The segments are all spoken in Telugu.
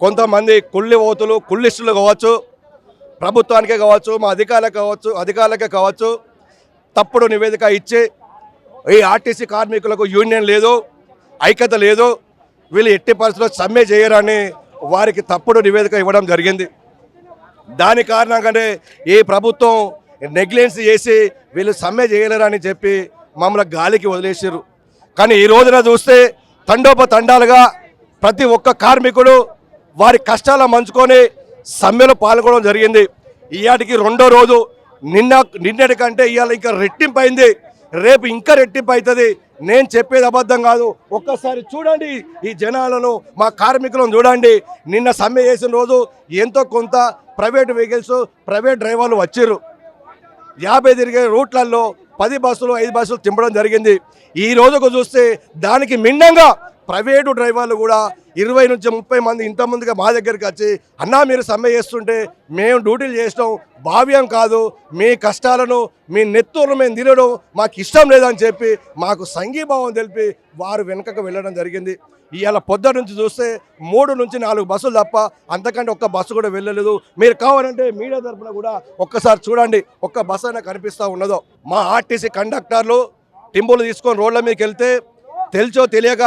కొంతమంది కుళ్ళి ఓతులు కుళ్ళిస్టులు కావచ్చు, ప్రభుత్వానికే కావచ్చు, మా అధికారులకే కావచ్చు తప్పుడు నివేదిక ఇచ్చి ఈ ఆర్టీసీ కార్మికులకు యూనియన్ లేదు, ఐక్యత లేదు, వీళ్ళు ఎట్టి పరిస్థితుల్లో సమ్మె చేయరని వారికి తప్పుడు నివేదిక ఇవ్వడం జరిగింది. దాని కారణంగానే ఈ ప్రభుత్వం నెగ్లెన్స్ చేసి వీళ్ళు సమ్మె చేయలేరని చెప్పి మమ్మల్ని గాలికి వదిలేసారు. కానీ ఈ రోజున చూస్తే తండోపతండాలుగా ప్రతి ఒక్క కార్మికుడు వారి కష్టాల మంచుకొని సమ్మెలో పాల్గొనడం జరిగింది. ఇవాటికి రెండో రోజు. నిన్నటి కంటే ఇవాళ ఇంకా రెట్టింపు అయింది, రేపు ఇంకా రెట్టింపు అవుతుంది. నేను చెప్పేది అబద్ధం కాదు. ఒక్కసారి చూడండి ఈ జనాలను, మా కార్మికులను చూడండి. నిన్న సమ్మె చేసిన రోజు ఎంతో కొంత ప్రైవేట్ వెహికల్స్, ప్రైవేట్ డ్రైవర్లు వచ్చారు. 50 తిరిగే రూట్లలో 10 బస్సులు 5 బస్సులు తింపడం జరిగింది. ఈ రోజుకు చూస్తే దానికి మిన్నంగా ప్రైవేటు డ్రైవర్లు కూడా 20 నుంచి 30 మంది ఇంతమందిగా మా దగ్గరికి వచ్చి, అన్నా మీరు సమ్మె చేస్తుంటే మేము డ్యూటీలు చేసినాం, భావ్యం కాదు, మీ కష్టాలను మీ నెత్తులను మేము తినడం మాకు ఇష్టం లేదని చెప్పి మాకు సంఘీభావం తెలిపి వారు వెనుకకు వెళ్ళడం జరిగింది. ఇవాళ పొద్దు నుంచి చూస్తే 3 నుంచి 4 బస్సులు తప్ప అంతకంటే ఒక్క బస్సు కూడా వెళ్ళలేదు. మీరు కావాలంటే మీడియా తరఫున కూడా ఒక్కసారి చూడండి, ఒక్క బస్సు అయినా కనిపిస్తూ ఉన్నదో. మా ఆర్టీసీ కండక్టర్లు టింబులు తీసుకొని రోడ్ల మీదకి వెళ్తే తెలిసో తెలియక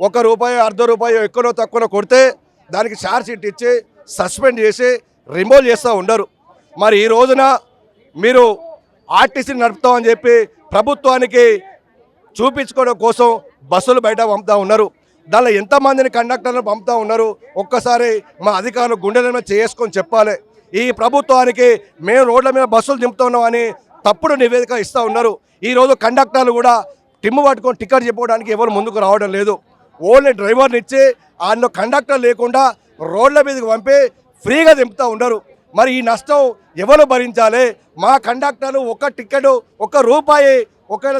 ₹1 ₹1.5 ఎక్కువనో తక్కువనో కొడితే దానికి ఛార్జ్ షీట్ ఇచ్చి సస్పెండ్ చేసి రిమూవ్ చేస్తూ ఉండరు. మరి ఈ రోజున మీరు ఆర్టీసీని నడుపుతామని చెప్పి ప్రభుత్వానికి చూపించుకోవడం కోసం బస్సులు బయట పంపుతూ ఉన్నారు. దానిలో ఎంతమందిని కండక్టర్లు పంపుతూ ఉన్నారు. ఒక్కసారి మా అధికారులు గుండెల మీద చేసుకొని చెప్పాలి. ఈ ప్రభుత్వానికి మేము రోడ్ల మీద బస్సులు దింపుతున్నామని తప్పుడు నివేదిక ఇస్తూ ఉన్నారు. ఈరోజు కండక్టర్లు కూడా టిమ్ము పట్టుకొని టికెట్ చెప్పుకోవడానికి ఎవరు ముందుకు రావడం లేదు. ఓన్లీ డ్రైవర్ని ఇచ్చి ఆయన కండక్టర్ లేకుండా రోడ్ల మీదకి పంపి ఫ్రీగా దింపుతూ ఉన్నారు. మరి ఈ నష్టం ఎవరు భరించాలి? మా కండక్టర్లు ఒక టికెట్ ₹1 ఒకవేళ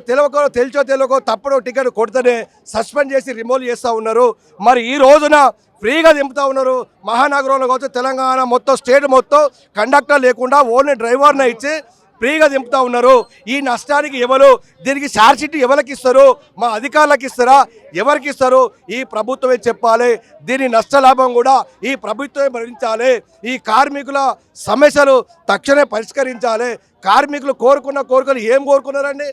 తెలిసో తెలియకో తప్పుడు టికెట్ కొడితేనే సస్పెండ్ చేసి రిమూవ్ చేస్తూ ఉన్నారు. మరి ఈ రోజున ఫ్రీగా దింపుతూ ఉన్నారు. మహానగరంలో కావచ్చు, తెలంగాణ మొత్తం స్టేట్ మొత్తం కండక్టర్ లేకుండా ఓన్లీ డ్రైవర్ని ఇచ్చి ఫ్రీగా దింపుతూ ఉన్నారు. ఈ నష్టానికి ఎవరు, దీనికి ఛార్జ్ షీట్ ఎవరికి ఇస్తారు? మా అధికారులకు ఇస్తారా? ఎవరికి ఇస్తారు? ఈ ప్రభుత్వమే చెప్పాలి. దీని నష్టలాభం కూడా ఈ ప్రభుత్వమే భరించాలి. ఈ కార్మికుల సమస్యలు తక్షణమే పరిష్కరించాలి. కార్మికులు కోరుకున్న కోరికలు ఏం కోరుకున్నారండి?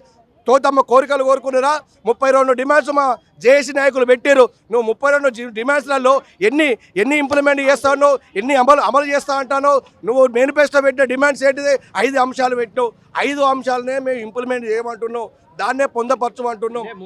తోతమ్మ కోరికలు కోరుకున్నారా? 32 డిమాండ్స్ మా జేఏసీ నాయకులు పెట్టారు. నువ్వు 32 డిమాండ్స్లలో ఎన్ని ఇంప్లిమెంట్ చేస్తావు, ఎన్ని అమలు చేస్తా అంటాను? నువ్వు మేనిఫెస్టో పెట్టిన డిమాండ్స్ ఏంటిది? 5 అంశాలు పెట్టినావు. 5 అంశాలనే మేము ఇంప్లిమెంట్ చేయమంటున్నావు, దాన్నే పొందపరచమంటున్నాం.